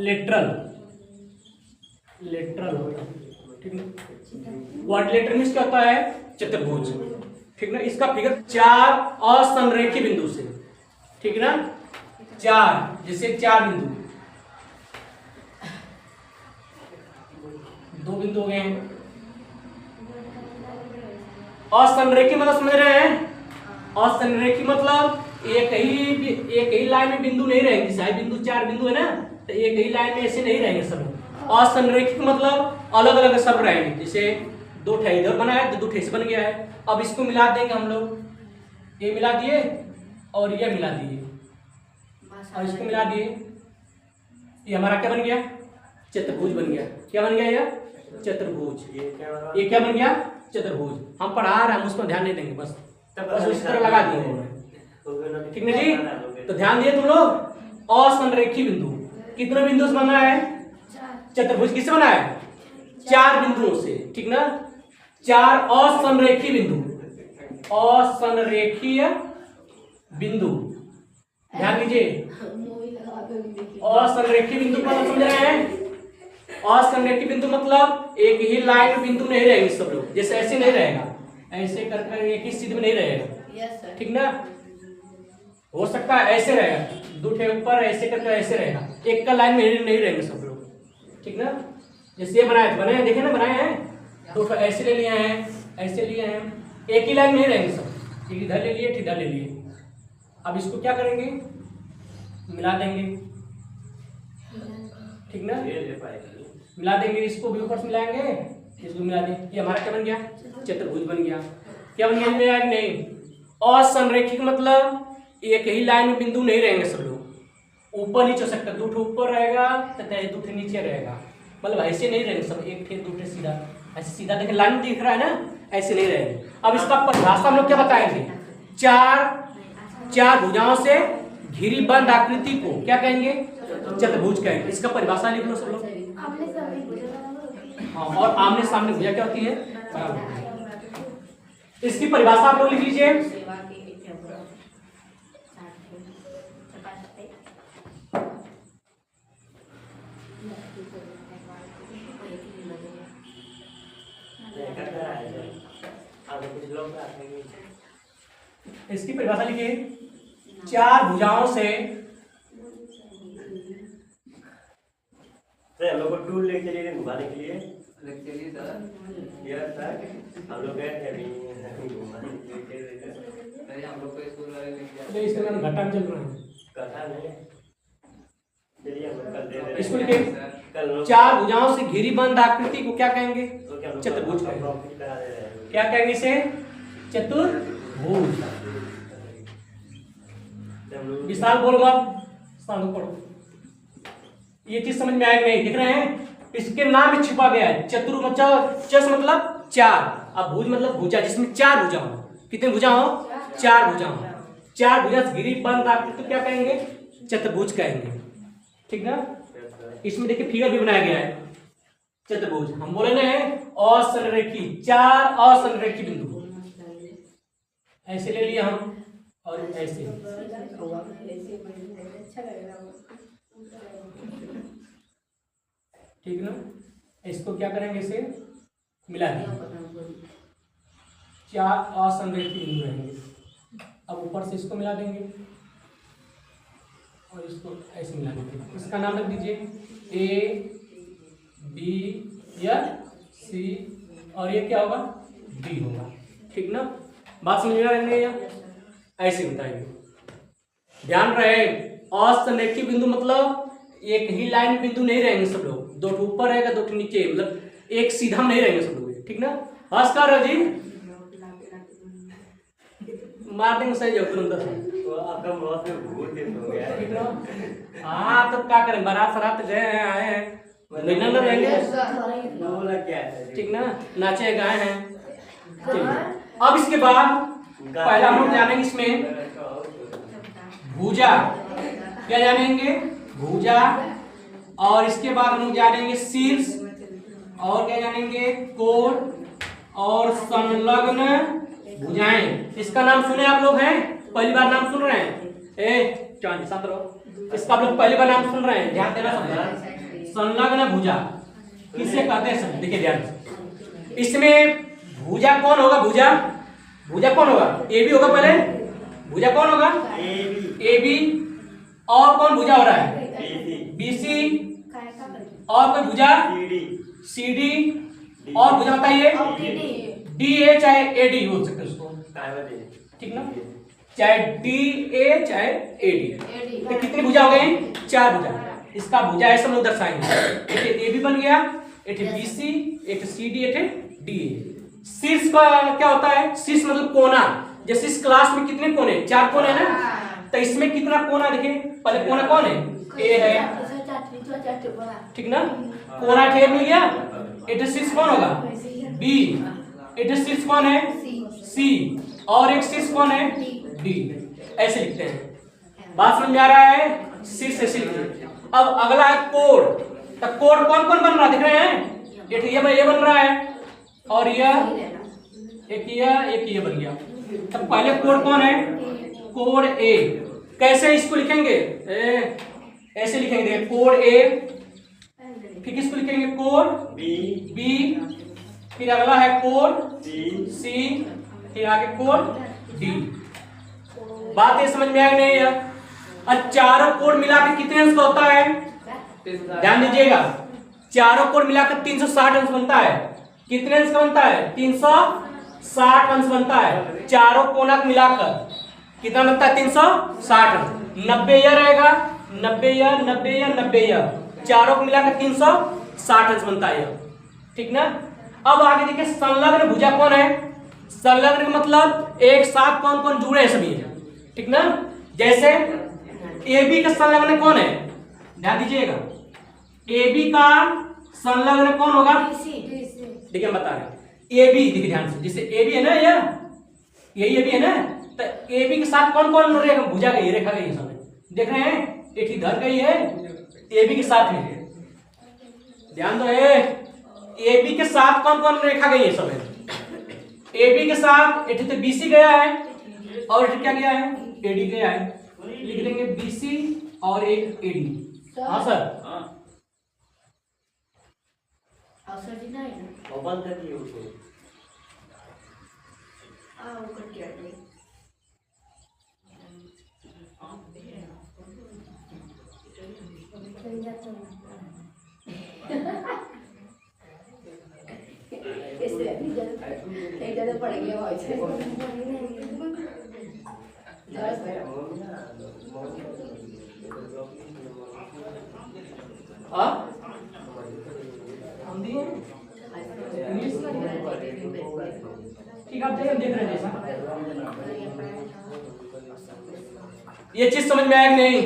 Lateral होगा, ठीक ना। क्वाड्रिलेटरल मीन्स क्या होता है? चतुर्भुज, ठीक ना। इसका फिगर 4 असंरेखी बिंदु से, ठीक ना। 4 जैसे 4 बिंदु, 2 बिंदु हो गए हैं। असंरेखी मतलब समझ रहे हैं? असंरेखी मतलब एक ही लाइन में बिंदु नहीं रहेंगे। जैसे बिंदु 4 बिंदु है ना, तो एक ही लाइन में ऐसे नहीं रहेंगे सब। असंरेखित मतलब अलग अलग सब रहेंगे। जैसे 2 ठे इधर बना है तो 2 ठे से बन गया है। अब इसको मिला देंगे हम लोग, ये मिला दिए और ये मिला दिए और इसको मिला दिए, ये हमारा क्या बन गया? चतुर्भुज बन गया। क्या बन गया? यह चतुर्भुज। ये क्या बन गया? चतुर्भुज। हम पढ़ा रहे हैं, उसमें ध्यान नहीं देंगे, बस उस तरह लगा दिए, ठीक ना जी। तो ध्यान दिए तुम लोग। असंरेखी बिंदु कितने बिंदु से बना है? चतुर्भुज किससे बना है? 4 बिंदुओं से, ठीक ना। 4 असंरेखी बिंदु, असंरेखीय बिंदु, ध्यान दीजिए। असंरेखी बिंदु का समझ रहे हैं? असंरेखी बिंदु मतलब एक ही लाइन में बिंदु नहीं रहेंगे सब लोग। जैसे ऐसे नहीं रहेगा, ऐसे कर एक ही सीध में नहीं रहेगा, ठीक ना। हो सकता है ऐसे रहेगा, 2 ठे ऊपर ऐसे करके ऐसे रहेगा, एक का लाइन में नहीं रहेंगे सब लोग, ठीक ना। जैसे ये बनाए बने देखे ना, बनाए हैं 2 ऐसे ले लिए हैं, ऐसे लिए हैं, एक ही लाइन में नहीं रहेंगे सब। इधर ले लिए, इधर ले लिए। अब इसको क्या करेंगे? मिला देंगे, ठीक ना। मिला देंगे, इसको भी ऊपर से मिलाएंगे, इसको मिला देंगे। ये हमारा क्या बन गया? चतुर्भुज बन गया। क्या बन गया? नहीं, असंरेखित मतलब एक ही लाइन में बिंदु नहीं रहेंगे सब लोग। ऊपर नीचे हो सकता है, 2 ठे ऊपर रहेगा तथा 2 ठे नीचे रहेगा, मतलब ऐसे नहीं रहेंगे सब। 1 ठे 2 ठे सीधा, ऐसे सीधा देखें, लाइन दिख रहा है ना, ऐसे नहीं रहेंगे। अब इसका परिभाषा हम लोग क्या बताएंगे? 4 भुजाओं से घिरी बंद आकृति को क्या कहेंगे? चतुर्भुज कहेंगे। इसका परिभाषा लिख लो सब लोग। हाँ, और आमने सामने भुजा क्या होती है? इसकी परिभाषा आप लोग लिख लीजिए। इसकी परिभाषा लिखिए। 4 भुजाओं से, हम लोग को टूल लेके लिए घुमाने के लिए सर हम लोग गए थे अभी घुमाने के लिए। हम लोग को स्कूल वाले लेके इसका नाम घटा चल रहा है, कथा नहीं। चलिए हम कल दे रहे हैं। इसको लिखिए। 4 भुजाओं से घिरी बंद आकृति को क्या कहेंगे? चतुर्भुज कहेंगे। क्या कहेंगे इसे? चतुर्भुज। विशाल बोलो आप, साधु पढ़ो। ये चीज समझ में आएगी नहीं? दिख रहे हैं? इसके नाम में छिपा गया है चस मतलब 4, अब भुज मतलब भुजा, जिसमें 4 भुजा हो। कितने भुजा हो? 4 भुजा हो। 4 भुजा से घिरी बंद आकृति तो क्या कहेंगे? चतुर्भुज कहेंगे, ठीक ना। इसमें देखिए फिगर भी बनाया गया है, चतुर्भुज। हम बोले ना असंरेखी, 4 असंरेखी बिंदु ऐसे ले लिए हम, और ऐसे, ठीक ना। इसको क्या करेंगे? इसे मिला देंगे, 4 असंरेखी बिंदु रहेंगे। अब ऊपर से इसको मिला देंगे और इसको ऐसे मिला देंगे। इसका नाम रख दीजिए A, B या C, और ये क्या होगा? D होगा, ठीक ना। बात समझ में आ रही है? ऐसे बताएंगे। ध्यान रहे, असंरेखी बिंदु मतलब एक ही लाइन में बिंदु नहीं रहेंगे सब लोग। 2 ठे ऊपर रहेगा, 2 ठे नीचे, मतलब एक सीधा में नहीं रहेंगे सब लोग, ठीक ना। हंसकर जी मार देंगे सही जाओ तुरंत। आपका बहुत में भूल दिन हो गया है, ठीक ना। हाँ, तब क्या करें? बारात सरात गए हैं, आए हैं, लेना ना रहेंगे, ठीक ना। नाचे गाए हैं। अब इसके बाद पहला हम लोग जानेंगे इसमें भुजा, क्या जानेंगे? भुजा। और इसके बाद हम लोग जानेंगे शीर्ष, और क्या जानेंगे? कोण और संलग्न भुजाएं। इसका नाम सुने आप लोग हैं? पहली बार नाम सुन रहे हैं? शांत रहो। इसका आप लोग पहले बार नाम सुन रहे हैं, ध्यान देना सब। संलग्न भुजा किसे कहते हैं सब देखिए ध्यान से। इसमें भुजा कौन होगा? भुजा भुजा कौन होगा? ए बी होगा पहले। भुजा कौन होगा? A B. और कौन भुजा हो रहा है? B C. और कोई भुजा? C D. और भुजा बताइए? डी ए चाहे ए डी बोल सकते हैं उसको, ठीक ना? चाहे डी ए चाहे ए डी। तो कितनी भुजा हो गई? 4 भुजा। इसका भुजा ऐसे हम लोग दर्शाएंगे। एक ए बी बन गया, एक बी सी, एक सी डी, एक डी ए। शीर्ष का क्या होता है? शीर्ष मतलब कोना। जैसे इस क्लास में कितने कोने? 4 कोने है ना? तो इसमें कितना कोना देखिए, पहले कोना कौन है? ए है, ठीक ना? कोना ठेर मिल गया। एट शीर्ष कौन होगा? बी। एट शीर्ष कौन है? सी। और एक शीर्ष कौन है? डी। ऐसे लिखते हैं। बात समझ में आ रहा है? शीर्ष ऐसे लिखते हैं। अब अगला है कोण। तो कोण कौन कौन बन रहा है? दिख रहे हैं? ये बन रहा है, और एक ये बन गया। तब पहले कोण कौन है? कोण ए। कैसे इसको लिखेंगे? ऐसे लिखेंगे, देखिए कोण ए। फिर किसको लिखेंगे? कोण बी। फिर अगला है कोण सी। फिर आगे कोण डी। बात ये समझ में आई नहीं है? और चारों कोण मिलाकर कितने अंश का होता है? ध्यान दीजिएगा, चारों कोण मिलाकर 360 अंश बनता है। कितने अंश का बनता है? 360 अंश बनता है। चारों कोना मिलाकर कितना बनता है? 360 अंश। 90 यह रहेगा, 90 यह, 90 यह, 90 यह, चारों को मिलाकर 360 अंश बनता है, ठीक ना? अब आगे देखिए, संलग्न भुजा कौन है? संलग्न मतलब एक साथ कौन कौन जुड़े हैं सभी, ठीक ना? जैसे ए बी का संलग्न कौन है? ध्यान दीजिएगा, ए बी का संलग्न कौन होगा? देखिए हम बता रहे हैं, ए बी, देखिए ध्यान से, जैसे ए बी है ना, यही ए बी है ना, तो ए बी के साथ कौन कौन रेखा भुजा गई, रेखा गई है, देख रहे हैं? एक इधर गई है ए बी के साथ में, ध्यान दो, ए बी के साथ कौन कौन रेखा गई है सब? ए बी के साथ एक तो बी सी गया है, और एक क्या गया है? ए डी गया है। लिख देंगे बी सी और एक ए डी। हाँ सर, बंद कर दिए उसको। पड़ गया ठीक, आप देख रहे हैं जैसा। ये चीज समझ में आया कि नहीं?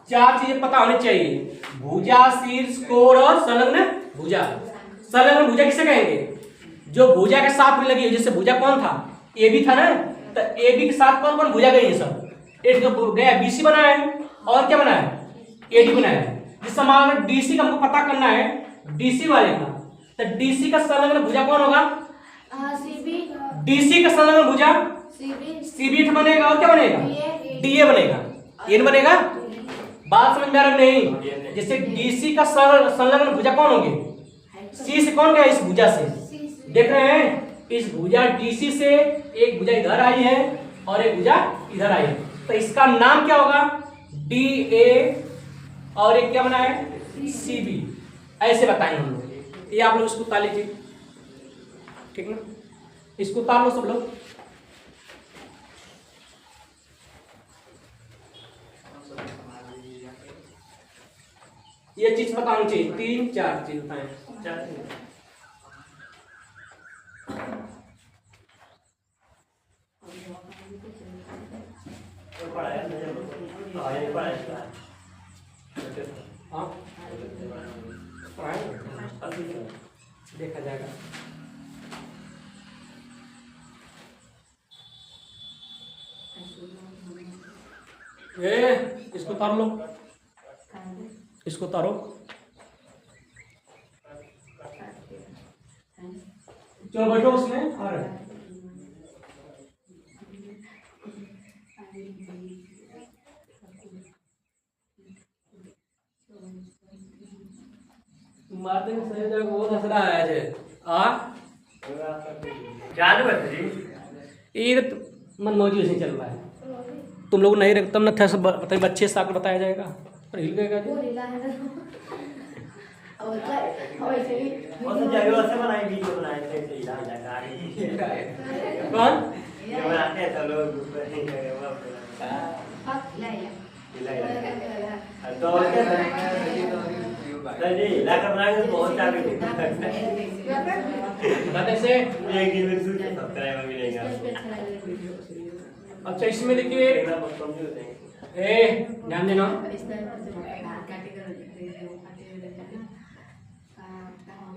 4 चीजें पता होनी चाहिए, भुजा, शीर्ष, कोण और संलग्न भुजा। संलग्न भुजा किसे कहेंगे? जो भुजा के साथ में लगी है, जैसे भुजा कौन था? ए बी था ना, तो ए बी के साथ कौन कौन भुजा गई है सब? एक जो गया बी सी बना है, और क्या बना है? ए डी बना है। जिस समान में डी सी का हमको पता करना है, डी सी वाले का, तो डी सी का संलग्न भुजा कौन होगा? डी सी का संलग्न भुजा सी बी बनेगा, और क्या बनेगा? डी ए बनेगा, एन बनेगा। बात समझ में आ रहा नहीं? जैसे डी सी का संलग्न भुजा कौन होंगे? सी से कौन गया? इस भुजा से, देख रहे हैं? इस भुजा डीसी से एक भुजा इधर आई है और एक भुजा इधर आई है, तो इसका नाम क्या होगा? डी ए, और एक क्या बना है? C B. ऐसे बताएंगे हम लोग। ये आप लोग इसको उतार लीजिए, ठीक ना? इसको उतार लो सब लोग। ये चीज बतानी चाहिए, 3-4 चीज बताएं। देखा जाएगा। इसको उतार लो, इसको उतारो। चलो बैठो उसमें। और मार देंगे सही जगह वो हंस रहा है जे क्या बात जी ये मनमौजी वैसे चल रहा है। तुम लोग नहीं रखते तब न था सब बताइए बच्चे से आकर बताया जाएगा और हिल गएगा जी। वो तो जगह वैसे बनाए वीडियो बनाए थे हिला हिला कर कौन ये बनाते हैं सब लोग ऊपर नहीं करे वो तो क्या जी हिला कर बनाएंगे तो बहुत चालू बताते से एक दिन में सब्सक्राइबर मिलेगा। अच्छा इसमें देखिए ए ध्यान देना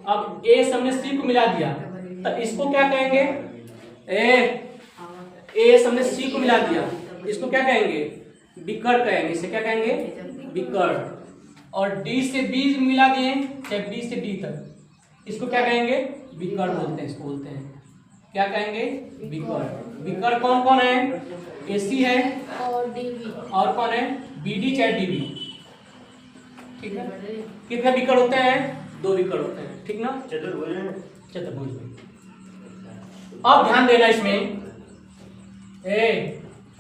अब ए हमने सी को मिला दिया तो इसको क्या कहेंगे ए हमने सी को मिला दिया इसको क्या कहेंगे विकर्ण कहेंगे। इसे क्या कहेंगे विकर्ण। और डी से बी मिला दिए चाहे बी से डी तक इसको क्या कहेंगे विकर्ण बोलते हैं। इसको बोलते हैं क्या कहेंगे विकर्ण। विकर्ण कौन कौन है एसी है और कौन है बीडी चाहे डीबी। ठीक है कितने विकर्ण होते हैं दो विकर्ण होते हैं ठीक ना चतुर्भुज में। अब ध्यान देना इसमें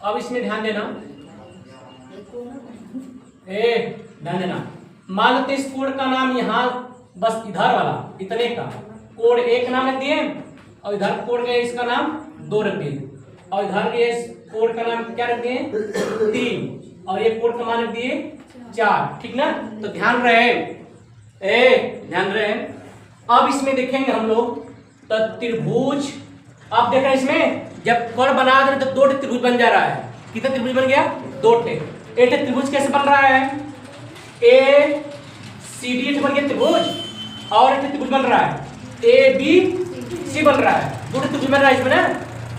अब इसमें ध्यान देना ध्यान देना। मान लेते इस कोड का नाम यहाँ बस इधर वाला इतने का कोड एक नाम रख दिए और इधर कोड गए इसका नाम दो रख दिए और इधर ये कोड का नाम क्या रख दिए तीन और ये कोड का मान रख दिए चार। ठीक ना तो ध्यान रहे ध्यान रहे। अब इसमें देखेंगे हम लोग तो त्रिभुज आप देख रहे हैं इसमें जब कोड बना दे तो दो त्रिभुज बन जा रहा है। कितना त्रिभुज बन गया दो ठे। एक त्रिभुज कैसे बन रहा है ए सी डी बन गया त्रिभुज और एक त्रिभुज बन रहा है ए बी सी बन रहा है। दो त्रिभुज बन रहा है इसमें ना।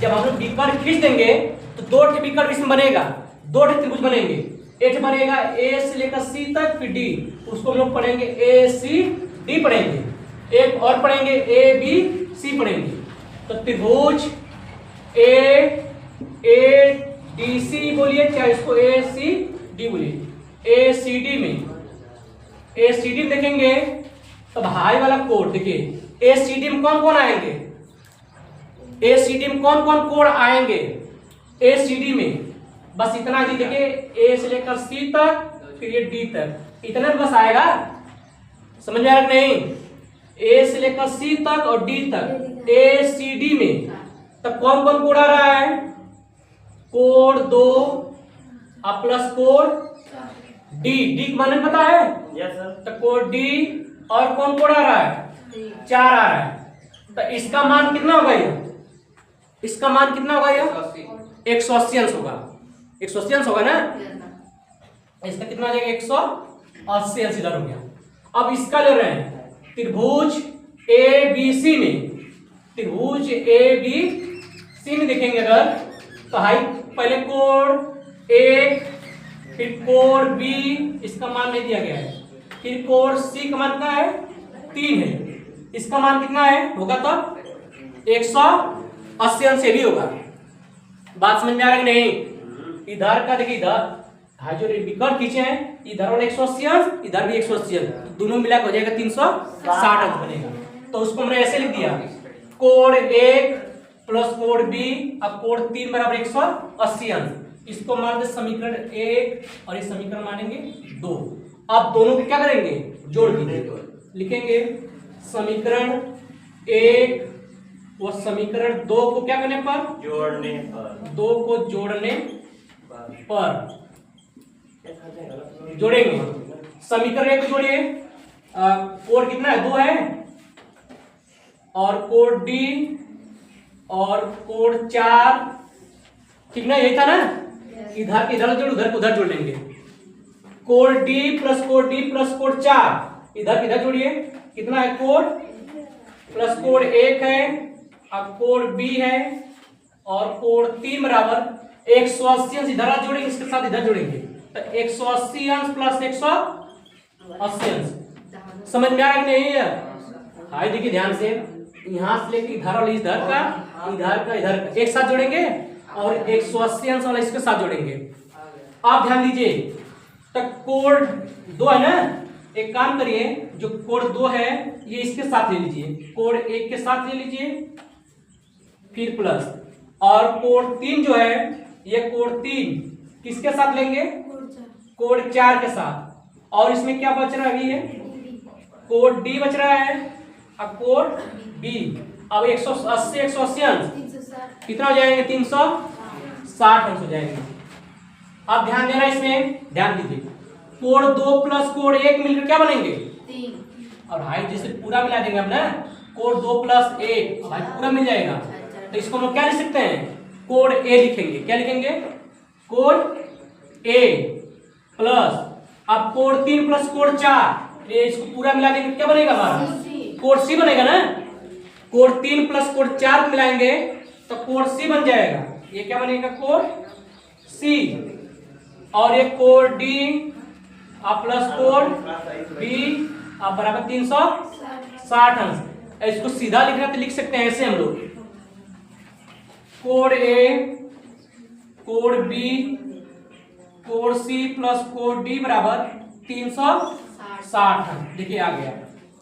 जब हम लोग विकर्ण खींच देंगे तो दो विकर्ण इसमें बनेगा दो त्रिभुज बनेंगे। एक बनेगा ए से लेकर सी तक फिर डी उसको हम लोग पढ़ेंगे ए सी डी पढ़ेंगे। एक और पढ़ेंगे ए बी सी पढ़ेंगे। तो त्रिभुज ए डी सी बोलिए चाहे इसको ए सी डी बोलिए। ए सी डी में देखेंगे तो हाई वाला कोड देखिए ए सी डी में कौन कौन आएंगे ए सी डी में कौन कौन कोड आएंगे ए सी डी में बस इतना ही देखिए ए से लेकर सी तक फिर ये डी तक इतना बस आएगा। समझ में आ रहा नहीं ए से लेकर सी तक और डी तक ए सी डी में तब कौन कौन कोड आ रहा है कोड दो और प्लस कोड डी माने पता है यस सर। तो कोड डी और कौन कोड आ रहा है चार आ रहा है। तो इसका मान कितना होगा ये इसका मान कितना होगा ये 180 अंश होगा 180 अंश होगा ना। इसका कितना आ जाएगा 180 अंश इधर हो गया। अब इसका ले रहे हैं त्रिभुज ए बी सी में त्रिभुज ए बी सी में देखेंगे अगर तो हाई पहले कोड एक फिर कोड बी इसका मान नहीं दिया गया है फिर कोड सी का मान कितना है 3 है। इसका मान कितना है होगा तब 180 अंश से भी होगा। बात समझ में आ रहा है कि नहीं। इधर का देखिए इधर जो विकर्ण खींचे हैं इधर वाला 180 अंश इधर भी 180 अंश दोनों मिला हो जाएगा 360 अंश बनेगा। तो उसको हमने ऐसे लिख दिया कोड एक प्लस कोड बी अब कोड 3 बराबर 180 अंश। इसको मान दे समीकरण 1 और इस समीकरण मानेंगे 2। अब दोनों को क्या करेंगे जोड़ दीजिए लिखेंगे समीकरण 1 और समीकरण 2 को क्या करने पर जोड़ने पर 2 को जोड़ने पर जोड़ेंगे। समीकरण 1 को जोड़िए कोड कितना है 2 है और कोड डी और कोड 4 ठीक ना यही था ना। इधर इधर जोड़ उधर उधर जोड़ लेंगे कोड डी प्लस कोड 4 इधर इधर जोड़िए कितना है कोड प्लस कोड 1 है अब कोड बी है और कोड 3 बराबर 180 अंश इधर जोड़ेंगे इसके साथ इधर जोड़ेंगे तो 180 अंश प्लस 180 अंश। समझ में आ रहा है कि नहीं है। हाई देखिए ध्यान से यहाँ से लेके इधर वाले इधर का इधर एक साथ जोड़ेंगे और 180 अंश वाला इसके साथ जोड़ेंगे। आप ध्यान दीजिए तो कोड 2 है ना एक काम करिए, जो कोड 2 है ये इसके साथ ले लीजिए, कोड 1 के साथ ले लीजिए, फिर प्लस, और कोड 3 जो है ये कोड 3 किसके साथ लेंगे, कोड 4 के साथ। और इसमें क्या बच रहा है अभी, ये कोड डी बच रहा है, अब कोड बी। अब 180 180 अंश कितना हो जाएंगे, 360 अंश हो जाएंगे। अब ध्यान देना, इसमें ध्यान दीजिए, कोड 2 प्लस कोड 1 मिलकर क्या बनेंगे, 3। और भाई जैसे पूरा मिला देंगे हम ना, कोड 2 प्लस 1 भाई पूरा मिल जाएगा। तो इसको हम क्या लिख सकते हैं, कोड ए लिखेंगे। क्या लिखेंगे, कोड ए प्लस, अब कोड 3 प्लस कोड 4, ये इसको पूरा मिला देंगे क्या बनेगा हमारा, कोड सी बनेगा ना। कोड 3 प्लस कोड 4 मिलाएंगे तो कोड सी बन जाएगा। ये क्या बनेगा, कोड सी। और ये कोड डी अब प्लस कोड बी अब बराबर 360 अंश। इसको सीधा लिखना तो लिख सकते हैं ऐसे हम लोग, कोड ए कोड बी कोड सी प्लस कोड डी बराबर 360 अंश। देखिए आ गया,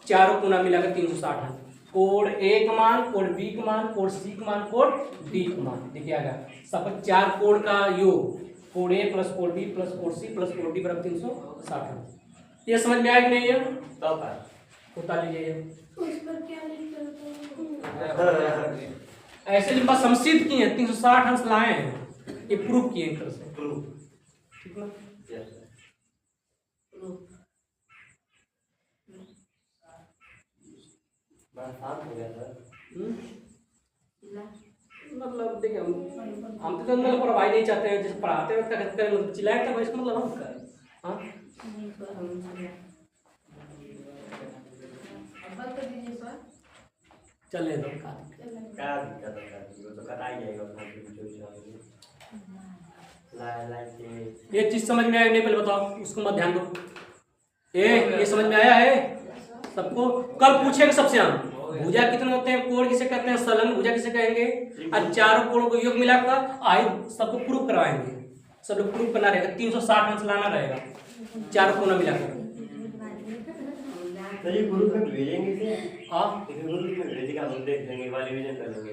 चारों कोना मिलाकर 360 अंश। कोड ए का मान, कोड बी का मान, कोड सी का मान, कोड डी का मान। देखिए आ गया सब 4 कोड का योग, कोड ए प्लस कोड बी प्लस कोड सी प्लस कोड डी बराबर 360 अंश। ये समझ में आया कि नहीं है, उतार लीजिए। ऐसे लिंबा समसिद्ध किए 360 अंश लाए हैं, ये प्रूफ किए एक तरह से, ठीक ना। मतलब देखिए हम तो मतलब पढ़ाई नहीं चाहते हैं, जैसे पढ़ाते वक्त मतलब चिल्लाए तब इसका मतलब हम हाँ चले दो क्या दिक्कत है, तो कटा ही जाएगा ये चीज समझ में आया नहीं, पहले बताओ, उसको मत ध्यान दो। ये समझ में आया है सबको, कल पूछेंगे सबसे हम भुजा कितने होते हैं, कोण किसे कहते हैं, संलग्न भुजा किसे कहेंगे, और चारों कोणों को योग मिलाकर आए सबको प्रूफ करवाएंगे। सब लोग प्रूफ करना रहेगा, 360 अंश लाना रहेगा चारों कोणों मिलाकर। तो ये ग्रुप में भेजेंगे इसे, हां इसे ग्रुप में भेजेगा, हम देख लेंगे, इवैल्यूएशन कर लेंगे।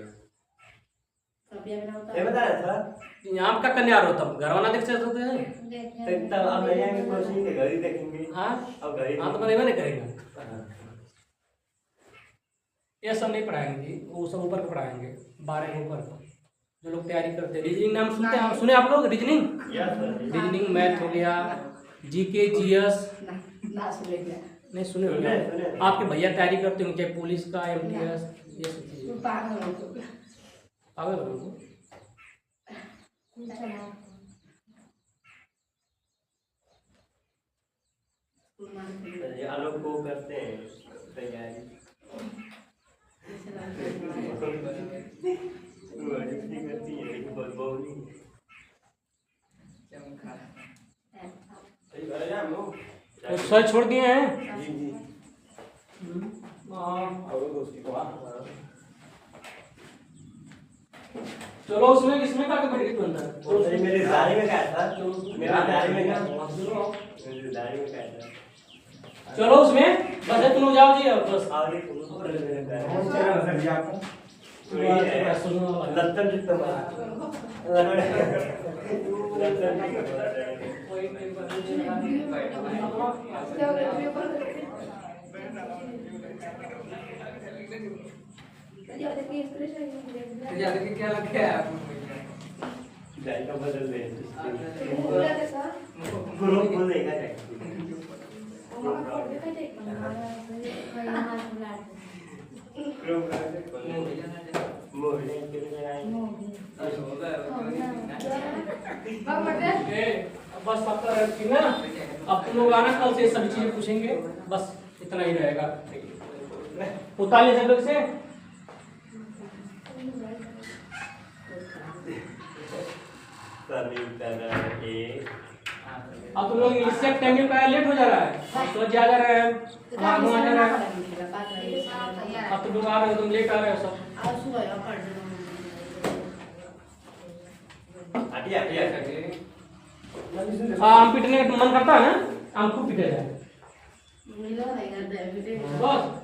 ये बता रहा था यहाँ का करने आ रहा हो तब घर वाला देख सकते हैं, तब अब नहीं आएंगे कुछ नहीं, घर ही देखेंगे। हाँ अब घर ही हाँ तो बनेगा नहीं करेगा, ये सब नहीं पढ़ाएंगे जी, वो सब ऊपर का पढ़ाएंगे 12 ऊपर का। जो लोग तैयारी करते हैं, रीजनिंग नाम सुनते हैं, सुने आप लोग रीजनिंग, रीजनिंग मैथ हो गया, जीके जीएस नहीं सुने होंगे आपके भैया तैयारी करते होंगे, चाहे पुलिस का एमटीएस, ये सब चीजें। पागल हो गए आलोक को करते हैं तैयारी, करती है लेकिन बहुत बहुत तो सर छोड़ दिए हैं। जी जी चलो उसमें किसमें का बैठ गया अंदर, तो मेरी दाढ़ी में क्या था, मेरी दाढ़ी में क्या, मेरी दाढ़ी में क्या था। चलो उसमें बस तुम जाओ जी, अब बस आगे कौन चला सर जी आपका, लत्तन जितना क्या लग गया जाएगा, बदल दे ग्रुप को देगा बस पता रखी ना, अब तुम लोग आना कल से सभी चीजें पूछेंगे, बस इतना ही रहेगा। उतार ले सब लोग से, अब तुम लोग इससे टाइमिंग का लेट हो जा रहा है, तो जा रहे हैं आगे आ जा रहा है, अब तुम लोग आ रहे हो, तुम लेट आ रहे हो सब। आम पीटने का मन करता है ना, आम खूब पीटे जाए। मिलो नहीं करते बेटे बस